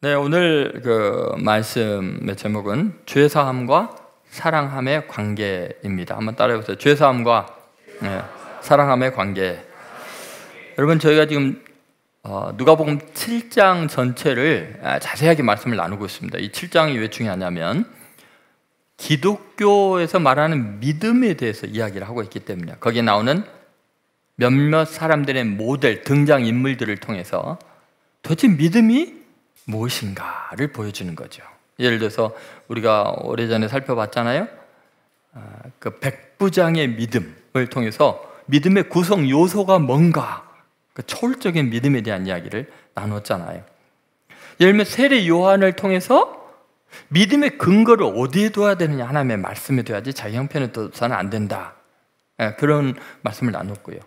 네, 오늘 그 말씀의 제목은 죄사함과 사랑함의 관계입니다. 한번 따라해보세요. 죄사함과 사랑함의 관계. 여러분, 저희가 지금 누가복음 7장 전체를 자세하게 말씀을 나누고 있습니다. 이 7장이 왜 중요하냐면 기독교에서 말하는 믿음에 대해서 이야기를 하고 있기 때문이에요. 거기에 나오는 몇몇 사람들의 모델, 등장인물들을 통해서 도대체 믿음이 무엇인가를 보여주는 거죠. 예를 들어서 우리가 오래전에 살펴봤잖아요. 그 백부장의 믿음을 통해서 믿음의 구성 요소가 뭔가, 그 초월적인 믿음에 대한 이야기를 나눴잖아요. 예를 들면 세례 요한을 통해서 믿음의 근거를 어디에 둬야 되느냐, 하나님의 말씀에 둬야지 자기 형편에 둬서는 안 된다, 그런 말씀을 나눴고요.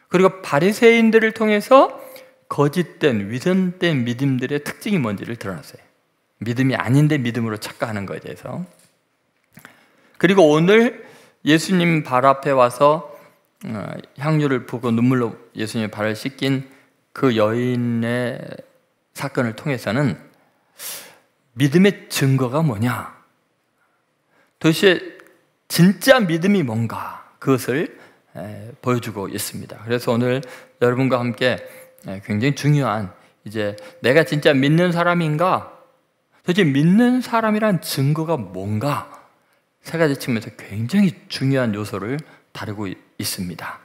그리고 바리새인들을 통해서 거짓된, 위선된 믿음들의 특징이 뭔지를 드러났어요. 믿음이 아닌데 믿음으로 착각하는 것에 대해서. 그리고 오늘 예수님 발 앞에 와서 향유를 부고 눈물로 예수님의 발을 씻긴 그 여인의 사건을 통해서는 믿음의 증거가 뭐냐, 도대체 진짜 믿음이 뭔가, 그것을 보여주고 있습니다. 그래서 오늘 여러분과 함께 굉장히 중요한, 이제 내가 진짜 믿는 사람인가, 도대체 믿는 사람이란 증거가 뭔가, 세 가지 측면에서 굉장히 중요한 요소를 다루고 있습니다.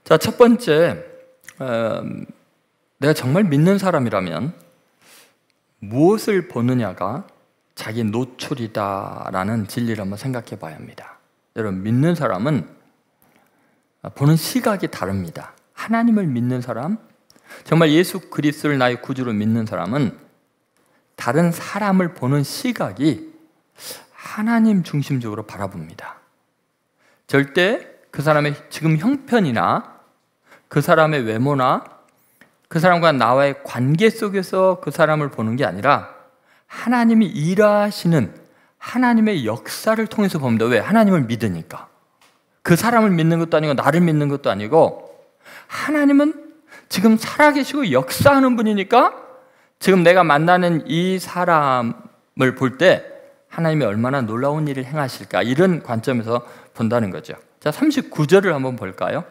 자, 첫 번째, 내가 정말 믿는 사람이라면 무엇을 보느냐가 자기 노출이다라는 진리를 한번 생각해 봐야 합니다. 여러분, 믿는 사람은 보는 시각이 다릅니다. 하나님을 믿는 사람, 정말 예수 그리스도를 나의 구주로 믿는 사람은 다른 사람을 보는 시각이 하나님 중심적으로 바라봅니다. 절대 그 사람의 지금 형편이나 그 사람의 외모나 그 사람과 나와의 관계 속에서 그 사람을 보는 게 아니라 하나님이 일하시는 하나님의 역사를 통해서 봅니다. 왜? 하나님을 믿으니까. 그 사람을 믿는 것도 아니고 나를 믿는 것도 아니고 하나님은 지금 살아계시고 역사하는 분이니까 지금 내가 만나는 이 사람을 볼 때 하나님이 얼마나 놀라운 일을 행하실까, 이런 관점에서 본다는 거죠. 자, 39절을 한번 볼까요?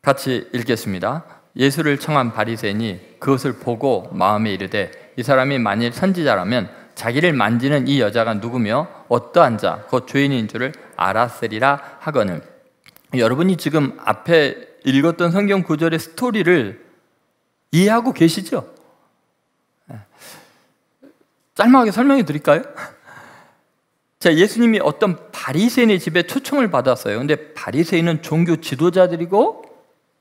같이 읽겠습니다. 예수를 청한 바리새인이 그것을 보고 마음에 이르되 이 사람이 만일 선지자라면 자기를 만지는 이 여자가 누구며 어떠한 자, 곧 죄인인 줄을 알았으리라 하거늘. 여러분이 지금 앞에 읽었던 성경 구절의 스토리를 이해하고 계시죠? 짤막하게 설명해 드릴까요? 자, 예수님이 어떤 바리새인의 집에 초청을 받았어요. 근데 바리새인은 종교 지도자들이고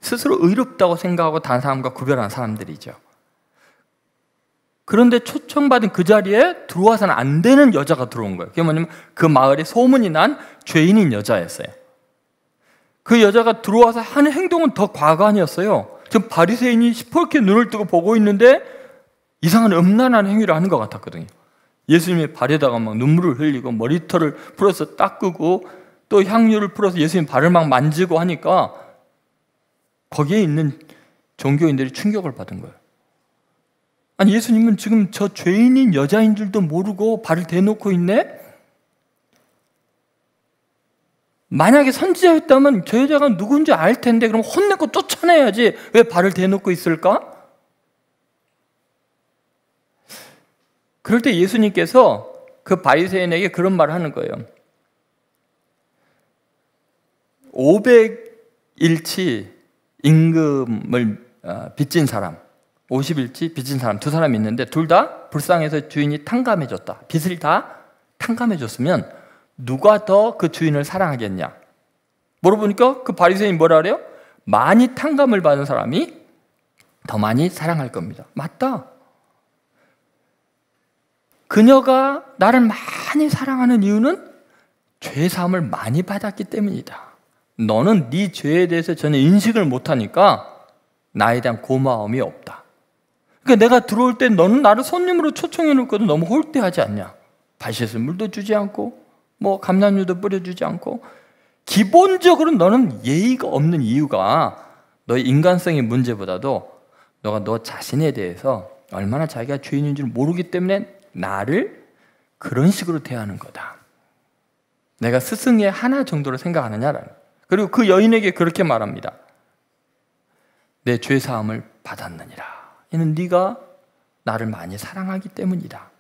스스로 의롭다고 생각하고 다른 사람과 구별하는 사람들이죠. 그런데 초청받은 그 자리에 들어와서는 안 되는 여자가 들어온 거예요. 그게 뭐냐면 그 마을에 소문이 난 죄인인 여자였어요. 그 여자가 들어와서 하는 행동은 더 과관이었어요. 지금 바리새인이 시퍼렇게 눈을 뜨고 보고 있는데 이상한 음란한 행위를 하는 것 같았거든요. 예수님의 발에다가 막 눈물을 흘리고 머리털을 풀어서 닦고 또 향유를 풀어서 예수님 발을 막 만지고 하니까 거기에 있는 종교인들이 충격을 받은 거예요. 아니, 예수님은 지금 저 죄인인 여자인 줄도 모르고 발을 대놓고 있네? 만약에 선지자였다면 저 여자가 누군지 알 텐데 그럼 혼내고 쫓아내야지 왜 발을 대놓고 있을까? 그럴 때 예수님께서 그 바리새인에게 그런 말을 하는 거예요. 500일치 임금을 빚진 사람, 50일치 빚진 사람, 두 사람이 있는데 둘 다 불쌍해서 주인이 탕감해줬다. 빚을 다 탕감해줬으면 누가 더 그 주인을 사랑하겠냐? 물어보니까 그 바리새인이 뭐라 그래요? 많이 탕감을 받은 사람이 더 많이 사랑할 겁니다. 맞다. 그녀가 나를 많이 사랑하는 이유는 죄사함을 많이 받았기 때문이다. 너는 네 죄에 대해서 전혀 인식을 못하니까 나에 대한 고마움이 없다. 그러니까 내가 들어올 때 너는 나를 손님으로 초청해 놓고도 너무 홀대하지 않냐? 발 씻을 물도 주지 않고 뭐 감람유도 뿌려주지 않고, 기본적으로 너는 예의가 없는 이유가 너의 인간성의 문제보다도 너가 너 자신에 대해서 얼마나 자기가 죄인인 줄 모르기 때문에 나를 그런 식으로 대하는 거다. 내가 스승의 하나 정도로 생각하느냐라는. 그리고 그 여인에게 그렇게 말합니다. 내 죄사함을 받았느니라. 이는 네가 나를 많이 사랑하기 때문이다.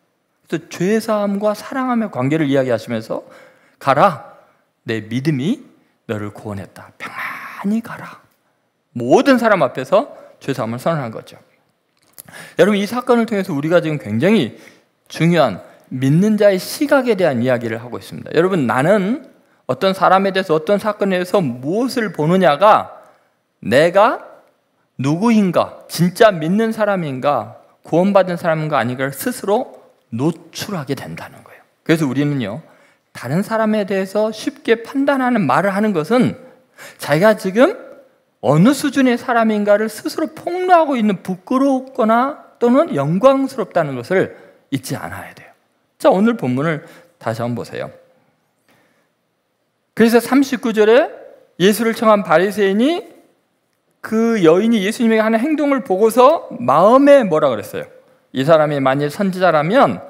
그래서 죄사함과 사랑함의 관계를 이야기하시면서 가라. 내 믿음이 너를 구원했다. 평안히 가라. 모든 사람 앞에서 죄사함을 선언한 거죠. 여러분, 이 사건을 통해서 우리가 지금 굉장히 중요한 믿는 자의 시각에 대한 이야기를 하고 있습니다. 여러분, 나는 어떤 사람에 대해서 어떤 사건에 대해서 무엇을 보느냐가 내가 누구인가, 진짜 믿는 사람인가, 구원받은 사람인가 아닌가를 스스로 노출하게 된다는 거예요. 그래서 우리는요, 다른 사람에 대해서 쉽게 판단하는 말을 하는 것은 자기가 지금 어느 수준의 사람인가를 스스로 폭로하고 있는 부끄럽거나 또는 영광스럽다는 것을 잊지 않아야 돼요. 자, 오늘 본문을 다시 한번 보세요. 그래서 39절에 예수를 청한 바리새인이 그 여인이 예수님에게 하는 행동을 보고서 마음에 뭐라 그랬어요? 이 사람이 만일 선지자라면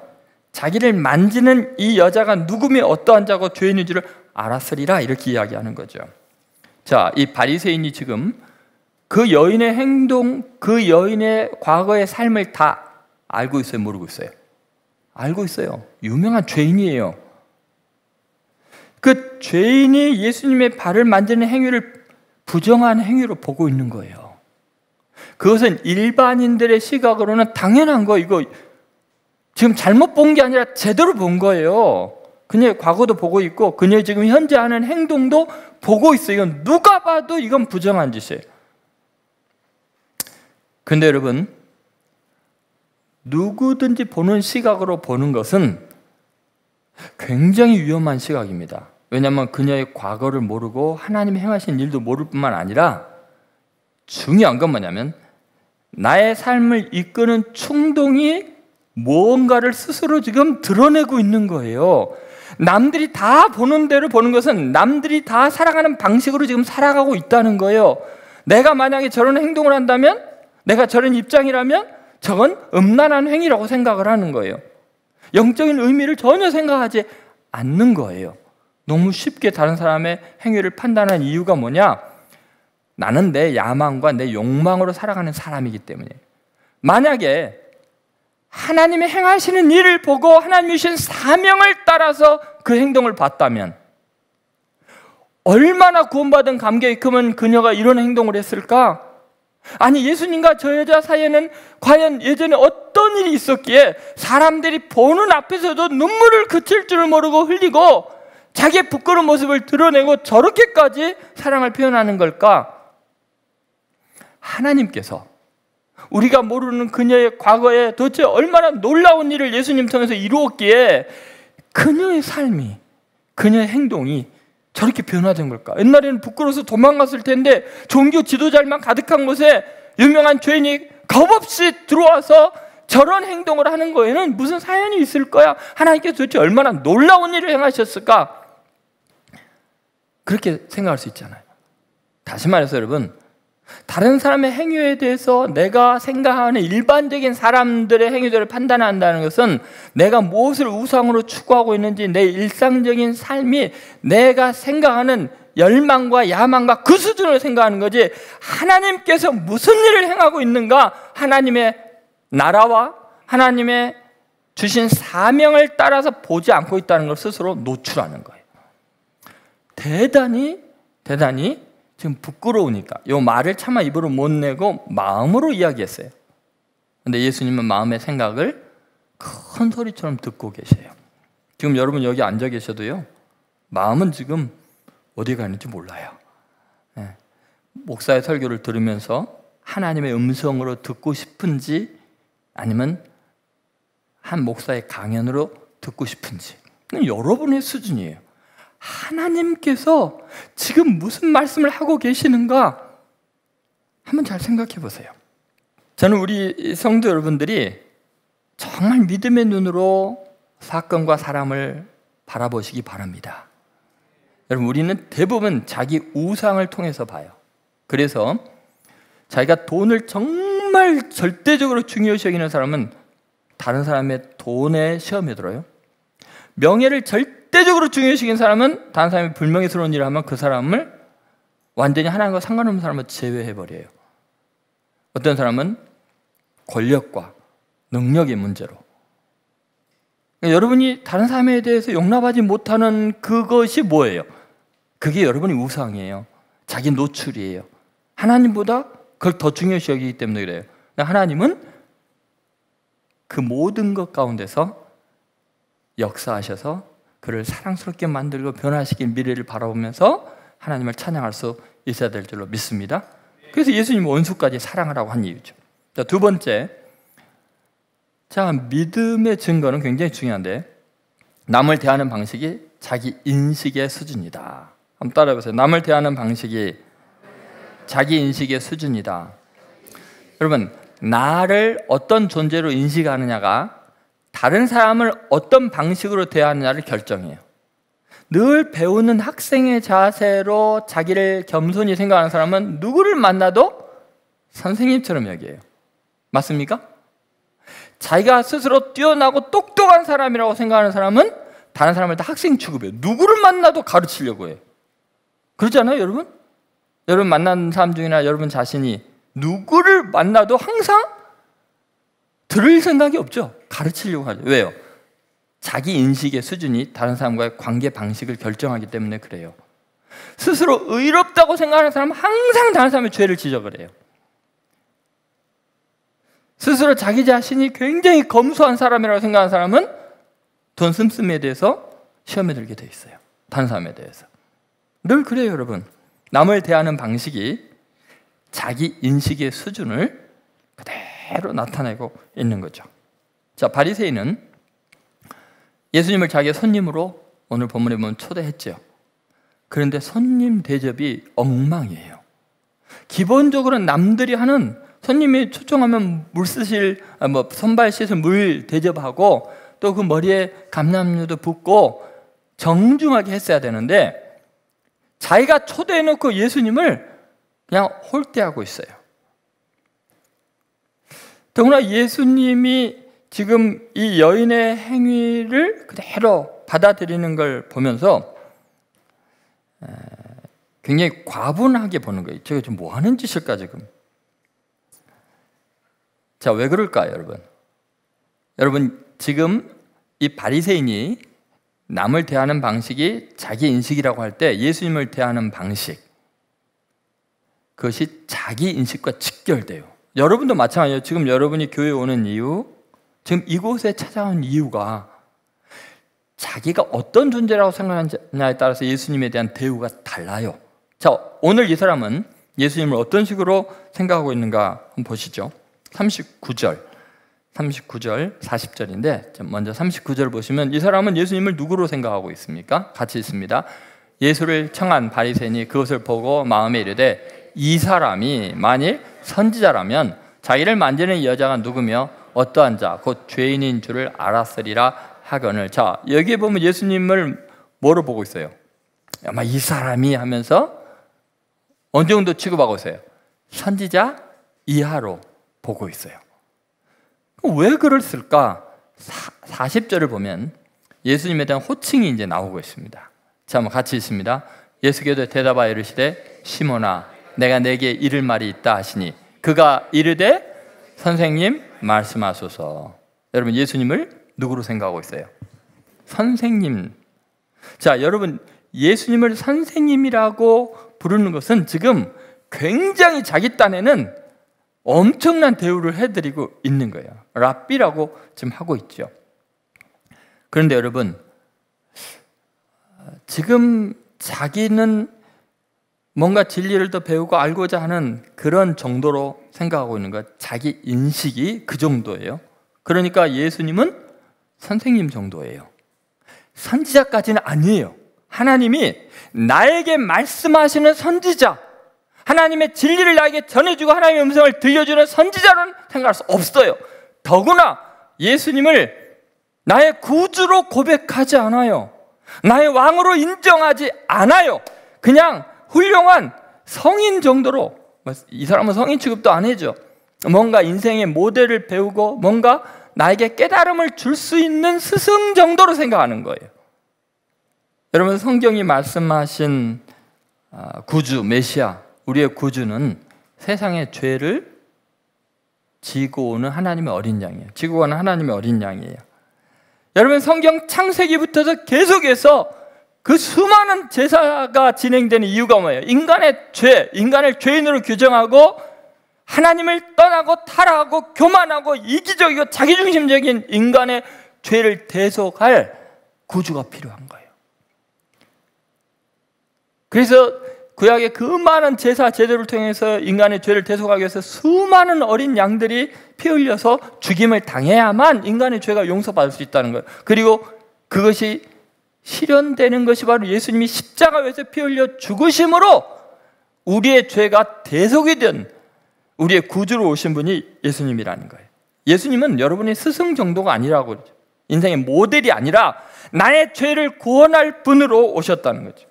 자기를 만지는 이 여자가 누구며 어떠한 자고 죄인인 줄을 알았으리라, 이렇게 이야기하는 거죠. 자, 이 바리새인이 지금 그 여인의 행동, 그 여인의 과거의 삶을 다 알고 있어요? 모르고 있어요? 알고 있어요. 유명한 죄인이에요. 그 죄인이 예수님의 발을 만지는 행위를 부정한 행위로 보고 있는 거예요. 그것은 일반인들의 시각으로는 당연한 거, 이거 지금 잘못 본 게 아니라 제대로 본 거예요. 그녀의 과거도 보고 있고 그녀의 지금 현재 하는 행동도 보고 있어요. 이건 누가 봐도 이건 부정한 짓이에요. 근데 여러분, 누구든지 보는 시각으로 보는 것은 굉장히 위험한 시각입니다. 왜냐하면 그녀의 과거를 모르고 하나님이 행하신 일도 모를 뿐만 아니라 중요한 건 뭐냐면 나의 삶을 이끄는 충동이 무언가를 스스로 지금 드러내고 있는 거예요. 남들이 다 보는 대로 보는 것은 남들이 다 살아가는 방식으로 지금 살아가고 있다는 거예요. 내가 만약에 저런 행동을 한다면, 내가 저런 입장이라면 저건 음란한 행위라고 생각을 하는 거예요. 영적인 의미를 전혀 생각하지 않는 거예요. 너무 쉽게 다른 사람의 행위를 판단하는 이유가 뭐냐? 나는 내 야망과 내 욕망으로 살아가는 사람이기 때문에. 만약에 하나님의 행하시는 일을 보고 하나님이 주신 사명을 따라서 그 행동을 봤다면 얼마나 구원받은 감격이 크면 그녀가 이런 행동을 했을까? 아니, 예수님과 저 여자 사이에는 과연 예전에 어떤 일이 있었기에 사람들이 보는 앞에서도 눈물을 그칠 줄 모르고 흘리고 자기의 부끄러운 모습을 드러내고 저렇게까지 사랑을 표현하는 걸까? 하나님께서 우리가 모르는 그녀의 과거에 도대체 얼마나 놀라운 일을 예수님 통해서 이루었기에 그녀의 삶이, 그녀의 행동이 저렇게 변화된 걸까? 옛날에는 부끄러워서 도망갔을 텐데 종교 지도자들만 가득한 곳에 유명한 죄인이 겁없이 들어와서 저런 행동을 하는 거에는 무슨 사연이 있을 거야? 하나님께서 도대체 얼마나 놀라운 일을 행하셨을까? 그렇게 생각할 수 있잖아요. 다시 말해서 여러분, 다른 사람의 행위에 대해서 내가 생각하는 일반적인 사람들의 행위들을 판단한다는 것은 내가 무엇을 우상으로 추구하고 있는지, 내 일상적인 삶이 내가 생각하는 열망과 야망과 그 수준으로 생각하는 거지, 하나님께서 무슨 일을 행하고 있는가, 하나님의 나라와 하나님의 주신 사명을 따라서 보지 않고 있다는 걸 스스로 노출하는 거예요. 대단히 지금 부끄러우니까 이 말을 차마 입으로 못 내고 마음으로 이야기했어요. 근데 예수님은 마음의 생각을 큰 소리처럼 듣고 계세요. 지금 여러분 여기 앉아 계셔도요, 마음은 지금 어디 가는지 몰라요. 목사의 설교를 들으면서 하나님의 음성으로 듣고 싶은지 아니면 한 목사의 강연으로 듣고 싶은지, 여러분의 수준이에요. 하나님께서 지금 무슨 말씀을 하고 계시는가 한번 잘 생각해 보세요. 저는 우리 성도 여러분들이 정말 믿음의 눈으로 사건과 사람을 바라보시기 바랍니다. 여러분, 우리는 대부분 자기 우상을 통해서 봐요. 그래서 자기가 돈을 정말 정말 절대적으로 중요시 여기는 사람은 다른 사람의 돈에 시험에 들어요. 명예를 절대적으로 중요시 여기는 사람은 다른 사람이 불명예스러운 일을 하면 그 사람을 완전히 하나님과 상관없는 사람을 제외해버려요. 어떤 사람은 권력과 능력의 문제로. 그러니까 여러분이 다른 사람에 대해서 용납하지 못하는 그것이 뭐예요? 그게 여러분의 우상이에요. 자기 노출이에요. 하나님보다 그걸 더 중요시 여기기 때문에 그래요. 하나님은 그 모든 것 가운데서 역사하셔서 그를 사랑스럽게 만들고 변화시킬 미래를 바라보면서 하나님을 찬양할 수 있어야 될 줄로 믿습니다. 그래서 예수님 원수까지 사랑하라고 한 이유죠. 자, 두 번째, 자, 믿음의 증거는 굉장히 중요한데 남을 대하는 방식이 자기 인식의 수준이다. 한번 따라해보세요. 남을 대하는 방식이 자기 인식의 수준이다. 여러분, 나를 어떤 존재로 인식하느냐가 다른 사람을 어떤 방식으로 대하느냐를 결정해요. 늘 배우는 학생의 자세로 자기를 겸손히 생각하는 사람은 누구를 만나도 선생님처럼 여겨요. 맞습니까? 자기가 스스로 뛰어나고 똑똑한 사람이라고 생각하는 사람은 다른 사람을 다 학생 취급해요. 누구를 만나도 가르치려고 해요. 그렇지 않아요, 여러분? 여러분 만난 사람 중이나 여러분 자신이 누구를 만나도 항상 들을 생각이 없죠. 가르치려고 하죠. 왜요? 자기 인식의 수준이 다른 사람과의 관계 방식을 결정하기 때문에 그래요. 스스로 의롭다고 생각하는 사람은 항상 다른 사람의 죄를 지적을 해요. 스스로 자기 자신이 굉장히 검소한 사람이라고 생각하는 사람은 돈 씀씀에 대해서 시험에 들게 돼 있어요. 다른 사람에 대해서. 늘 그래요, 여러분. 남을 대하는 방식이 자기 인식의 수준을 그대로 나타내고 있는 거죠. 자, 바리새인은 예수님을 자기의 손님으로 오늘 본문에 보면 초대했죠. 그런데 손님 대접이 엉망이에요. 기본적으로 남들이 하는 손님이 초청하면 물 쓰실, 손발 씻을 물 대접하고 또 그 머리에 감람류도 붓고 정중하게 했어야 되는데 자기가 초대해놓고 예수님을 그냥 홀대하고 있어요. 더구나 예수님이 지금 이 여인의 행위를 그대로 받아들이는 걸 보면서 굉장히 과분하게 보는 거예요. 제가 지금 뭐 하는 짓일까 지금? 자, 왜 그럴까요, 여러분? 여러분, 지금 이 바리새인이 남을 대하는 방식이 자기 인식이라고 할 때 예수님을 대하는 방식, 그것이 자기 인식과 직결돼요. 여러분도 마찬가지예요. 지금 여러분이 교회에 오는 이유, 지금 이곳에 찾아온 이유가 자기가 어떤 존재라고 생각하느냐에 따라서 예수님에 대한 대우가 달라요. 자, 오늘 이 사람은 예수님을 어떤 식으로 생각하고 있는가 한번 보시죠. 39절, 40절인데 먼저 39절 보시면 이 사람은 예수님을 누구로 생각하고 있습니까? 같이 있습니다. 예수를 청한 바리새인이 그것을 보고 마음에 이르되 이 사람이 만일 선지자라면 자기를 만지는 이 여자가 누구며 어떠한 자 곧 죄인인 줄을 알았으리라 하거늘. 자, 여기에 보면 예수님을 뭐로 보고 있어요? 아마 이 사람이 하면서 어느 정도 취급하고 있어요? 선지자 이하로 보고 있어요. 왜 그랬을까? 40절을 보면 예수님에 대한 호칭이 이제 나오고 있습니다. 자, 한번 같이 있습니다. 예수께서 대답하여 이르시되 시몬아 내가 내게 이를 말이 있다 하시니 그가 이르되 선생님 말씀하소서. 여러분, 예수님을 누구로 생각하고 있어요? 선생님. 자, 여러분, 예수님을 선생님이라고 부르는 것은 지금 굉장히 자기 딴에는 엄청난 대우를 해드리고 있는 거예요. 랍비라고 지금 하고 있죠. 그런데 여러분, 지금 자기는 뭔가 진리를 더 배우고 알고자 하는 그런 정도로 생각하고 있는 것, 자기 인식이 그 정도예요. 그러니까 예수님은 선생님 정도예요. 선지자까지는 아니에요. 하나님이 나에게 말씀하시는 선지자, 하나님의 진리를 나에게 전해주고 하나님의 음성을 들려주는 선지자는 생각할 수 없어요. 더구나 예수님을 나의 구주로 고백하지 않아요. 나의 왕으로 인정하지 않아요. 그냥 훌륭한 성인 정도로, 이 사람은 성인 취급도 안 해줘. 뭔가 인생의 모델을 배우고 뭔가 나에게 깨달음을 줄 수 있는 스승 정도로 생각하는 거예요. 여러분, 성경이 말씀하신 구주, 메시아, 우리의 구주는 세상의 죄를 지고 오는 하나님의 어린 양이에요. 지고 가는 하나님의 어린 양이에요. 여러분, 성경 창세기부터 계속해서 그 수많은 제사가 진행되는 이유가 뭐예요? 인간의 죄, 인간을 죄인으로 규정하고 하나님을 떠나고 타락하고 교만하고 이기적이고 자기중심적인 인간의 죄를 대속할 구주가 필요한 거예요. 그래서 구약의 그 많은 제사 제도를 통해서 인간의 죄를 대속하기 위해서 수많은 어린 양들이 피 흘려서 죽임을 당해야만 인간의 죄가 용서받을 수 있다는 거예요. 그리고 그것이 실현되는 것이 바로 예수님이 십자가 위에서 피 흘려 죽으심으로 우리의 죄가 대속이 된 우리의 구주로 오신 분이 예수님이라는 거예요. 예수님은 여러분의 스승 정도가 아니라고 그러죠. 인생의 모델이 아니라 나의 죄를 구원할 분으로 오셨다는 거죠.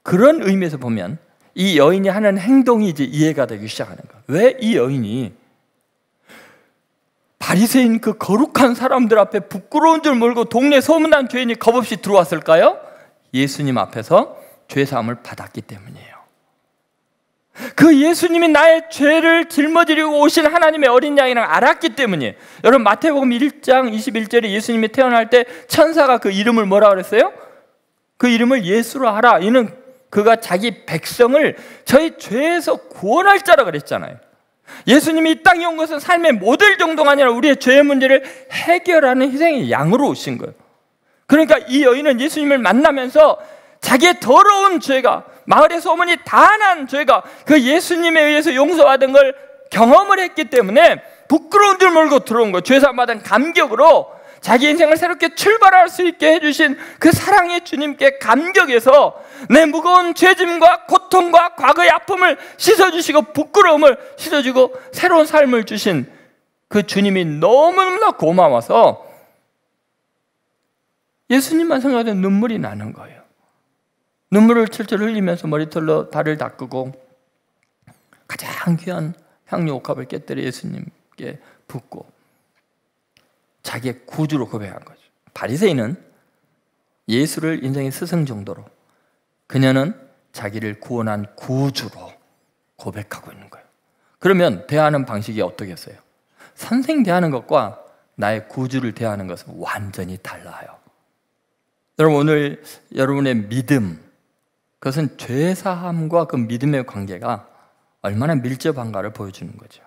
그런 의미에서 보면 이 여인이 하는 행동이 이제 이해가 되기 시작하는 거예요. 왜 이 여인이 바리새인 그 거룩한 사람들 앞에 부끄러운 줄 모르고 동네 소문난 죄인이 겁없이 들어왔을까요? 예수님 앞에서 죄사함을 받았기 때문이에요. 그 예수님이 나의 죄를 짊어지려고 오신 하나님의 어린 양이라는 알았기 때문이에요. 여러분, 마태복음 1장 21절에 예수님이 태어날 때 천사가 그 이름을 뭐라 그랬어요? 그 이름을 예수로 하라. 이는 그가 자기 백성을 저희 죄에서 구원할 자라 그랬잖아요. 예수님이 이 땅에 온 것은 삶의 모델 정도가 아니라 우리의 죄의 문제를 해결하는 희생의 양으로 오신 거예요. 그러니까 이 여인은 예수님을 만나면서 자기의 더러운 죄가, 마을의 소문이 다 난 죄가 그 예수님에 의해서 용서받은 걸 경험을 했기 때문에 부끄러운 줄 모르고 들어온 거예요. 죄사함받은 감격으로 자기 인생을 새롭게 출발할 수 있게 해주신 그 사랑의 주님께 감격해서 내 무거운 죄짐과 고통과 과거의 아픔을 씻어주시고 부끄러움을 씻어주고 새로운 삶을 주신 그 주님이 너무나 고마워서 예수님만 생각하면 눈물이 나는 거예요. 눈물을 철철 흘리면서 머리털로 발을 닦고 가장 귀한 향유 옥합을 깨뜨려 예수님께 붓고 자기의 구주로 고백한 거죠. 바리새인은 예수를 인생의 스승 정도로, 그녀는 자기를 구원한 구주로 고백하고 있는 거예요. 그러면 대하는 방식이 어떻겠어요? 선생 대하는 것과 나의 구주를 대하는 것은 완전히 달라요. 여러분, 오늘 여러분의 믿음, 그것은 죄사함과 그 믿음의 관계가 얼마나 밀접한가를 보여주는 거죠.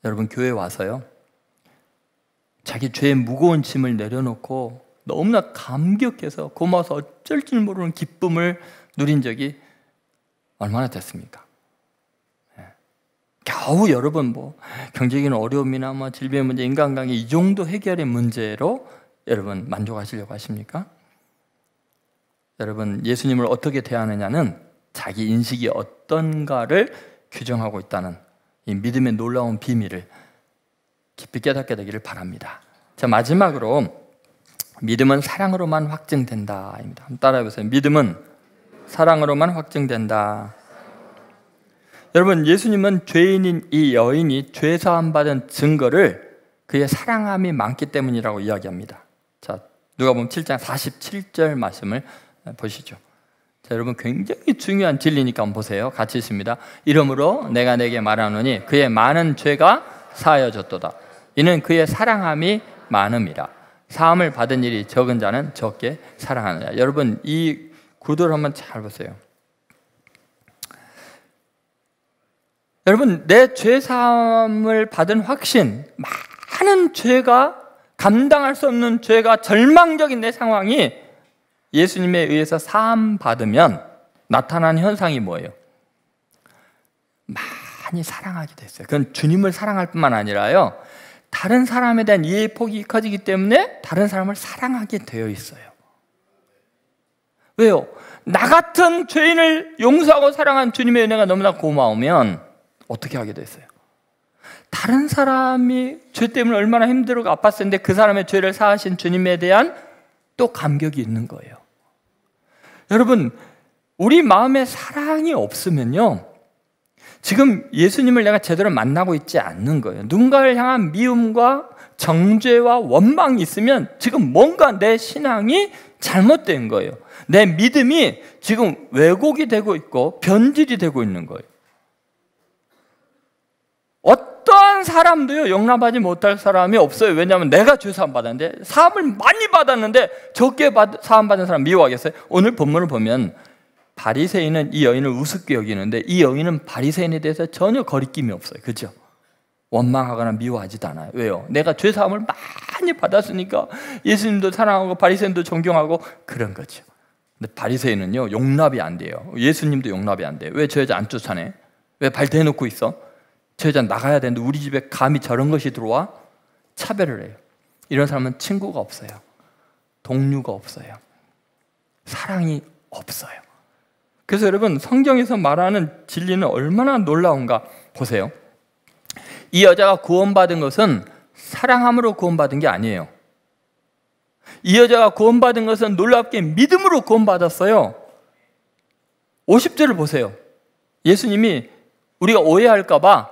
여러분, 교회에 와서요, 자기 죄의 무거운 짐을 내려놓고 너무나 감격해서 고마워서 어쩔 줄 모르는 기쁨을 누린 적이 얼마나 됐습니까? 겨우 여러분 경제적인 어려움이나 질병의 문제, 인간관계 이 정도 해결의 문제로 여러분 만족하시려고 하십니까? 여러분, 예수님을 어떻게 대하느냐는 자기 인식이 어떤가를 규정하고 있다는 이 믿음의 놀라운 비밀을 깊이 깨닫게 되기를 바랍니다. 자, 마지막으로 믿음은 사랑으로만 확증된다. 한번 따라해보세요. 믿음은 사랑으로만 확증된다. 여러분, 예수님은 죄인인 이 여인이 죄사함 받은 증거를 그의 사랑함이 많기 때문이라고 이야기합니다. 자, 누가복음 7장 47절 말씀을 보시죠. 자, 여러분, 굉장히 중요한 진리니까 한번 보세요. 같이 있습니다. 이러므로 내가 내게 말하노니 그의 많은 죄가 사하여졌도다. 이는 그의 사랑함이 많음이라. 사함을 받은 일이 적은 자는 적게 사랑하느냐. 여러분, 이 구도를 한번 잘 보세요. 여러분, 내 죄사함을 받은 확신, 많은 죄가, 감당할 수 없는 죄가, 절망적인 내 상황이 예수님에 의해서 사함 받으면 나타나는 현상이 뭐예요? 많이 사랑하게 됐어요. 그건 주님을 사랑할 뿐만 아니라요, 다른 사람에 대한 이해의 폭이 커지기 때문에 다른 사람을 사랑하게 되어 있어요. 왜요? 나 같은 죄인을 용서하고 사랑한 주님의 은혜가 너무나 고마우면 어떻게 하게 됐어요? 다른 사람이 죄 때문에 얼마나 힘들고 아팠을 텐데 그 사람의 죄를 사하신 주님에 대한 또 감격이 있는 거예요. 여러분, 우리 마음에 사랑이 없으면요, 지금 예수님을 내가 제대로 만나고 있지 않는 거예요. 누군가를 향한 미움과 정죄와 원망이 있으면 지금 뭔가 내 신앙이 잘못된 거예요. 내 믿음이 지금 왜곡이 되고 있고 변질이 되고 있는 거예요. 어떠한 사람도요 용납하지 못할 사람이 없어요. 왜냐하면 내가 죄사함 받았는데, 사함을 많이 받았는데 적게 사함 받은 사람 미워하겠어요? 오늘 본문을 보면 바리새인은 이 여인을 우습게 여기는데 이 여인은 바리새인에 대해서 전혀 거리낌이 없어요. 그렇죠? 원망하거나 미워하지도 않아요. 왜요? 내가 죄사함을 많이 받았으니까 예수님도 사랑하고 바리새인도 존경하고 그런 거죠. 근데 바리새인은요 용납이 안 돼요. 예수님도 용납이 안 돼요. 왜 저 여자 안 쫓아내? 왜 발 대놓고 있어? 저 여자 나가야 되는데 우리 집에 감히 저런 것이 들어와? 차별을 해요. 이런 사람은 친구가 없어요. 동료가 없어요. 사랑이 없어요. 그래서 여러분, 성경에서 말하는 진리는 얼마나 놀라운가 보세요. 이 여자가 구원받은 것은 사랑함으로 구원받은 게 아니에요. 이 여자가 구원받은 것은 놀랍게 믿음으로 구원받았어요. 50절을 보세요. 예수님이 우리가 오해할까 봐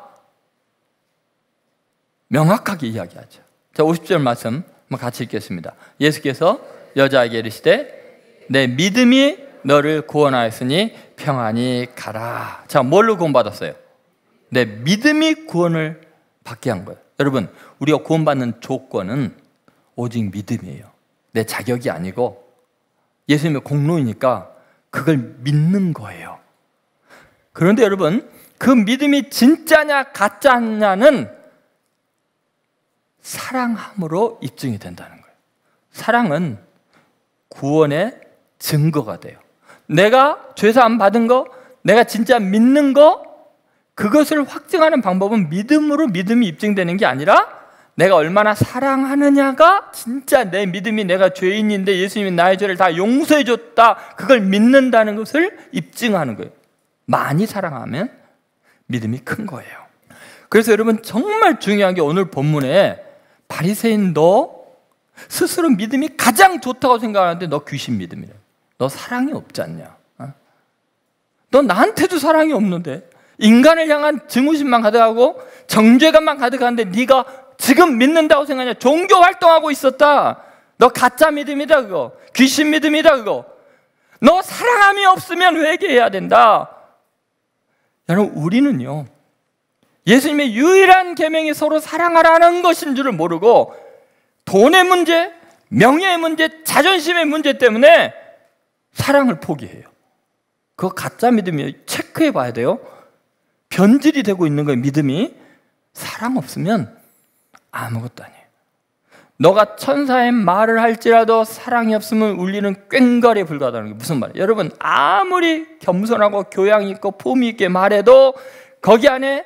명확하게 이야기하죠. 자, 50절 말씀 한번 같이 읽겠습니다. 예수께서 여자에게 이르시되 내 믿음이 너를 구원하였으니 평안히 가라. 자, 뭘로 구원받았어요? 내 믿음이 구원을 받게 한 거예요. 여러분, 우리가 구원받는 조건은 오직 믿음이에요. 내 자격이 아니고 예수님의 공로이니까 그걸 믿는 거예요. 그런데 여러분, 그 믿음이 진짜냐 가짜냐는 사랑함으로 입증이 된다는 거예요. 사랑은 구원의 증거가 돼요. 내가 죄사함 받은 거, 내가 진짜 믿는 거, 그것을 확증하는 방법은 믿음으로 믿음이 입증되는 게 아니라 내가 얼마나 사랑하느냐가 진짜 내 믿음이, 내가 죄인인데 예수님이 나의 죄를 다 용서해 줬다, 그걸 믿는다는 것을 입증하는 거예요. 많이 사랑하면 믿음이 큰 거예요. 그래서 여러분, 정말 중요한 게 오늘 본문에 바리새인 너 스스로 믿음이 가장 좋다고 생각하는데 너 귀신 믿음이래. 너 사랑이 없지 않냐? 너 나한테도 사랑이 없는데, 인간을 향한 증오심만 가득하고 정죄감만 가득한데 네가 지금 믿는다고 생각하냐? 종교 활동하고 있었다. 너 가짜 믿음이다 그거. 귀신 믿음이다 그거. 너 사랑함이 없으면 회개해야 된다. 여러분, 우리는요 예수님의 유일한 계명이 서로 사랑하라는 것인 줄을 모르고 돈의 문제, 명예의 문제, 자존심의 문제 때문에 사랑을 포기해요. 그거 가짜 믿음이에요. 체크해 봐야 돼요. 변질이 되고 있는 거예요. 믿음이. 사랑 없으면 아무것도 아니에요. 너가 천사의 말을 할지라도 사랑이 없으면 울리는 꽹과리에 불과하다는 게 무슨 말이에요? 여러분, 아무리 겸손하고 교양 있고 품위 있게 말해도 거기 안에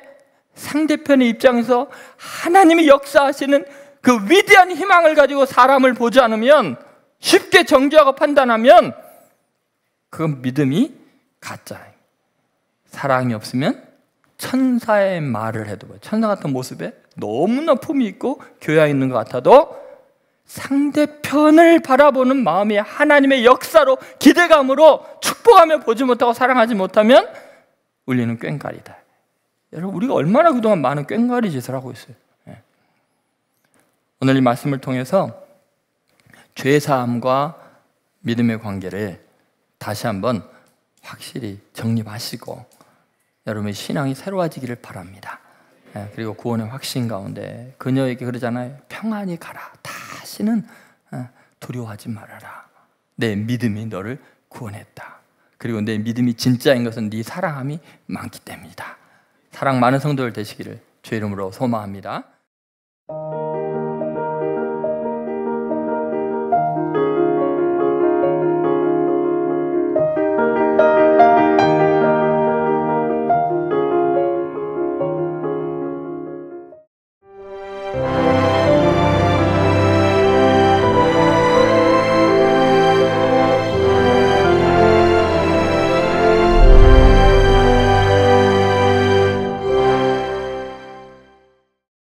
상대편의 입장에서 하나님이 역사하시는 그 위대한 희망을 가지고 사람을 보지 않으면, 쉽게 정죄하고 판단하면 그 믿음이 가짜예요. 사랑이 없으면 천사의 말을 해도, 천사 같은 모습에 너무나 품이 있고 교양 있는 것 같아도 상대편을 바라보는 마음이 하나님의 역사로, 기대감으로 축복하며 보지 못하고 사랑하지 못하면 울리는 꽹과리다. 여러분, 우리가 얼마나 그동안 많은 꽹과리 짓을 하고 있어요. 오늘 이 말씀을 통해서 죄사함과 믿음의 관계를 다시 한번 확실히 정립하시고 여러분의 신앙이 새로워지기를 바랍니다. 그리고 구원의 확신 가운데 그녀에게 그러잖아요. 평안히 가라. 다시는 두려워하지 말아라. 내 믿음이 너를 구원했다. 그리고 내 믿음이 진짜인 것은 네 사랑함이 많기 때문이다. 사랑 많은 성도들 되시기를 주의 이름으로 소망합니다.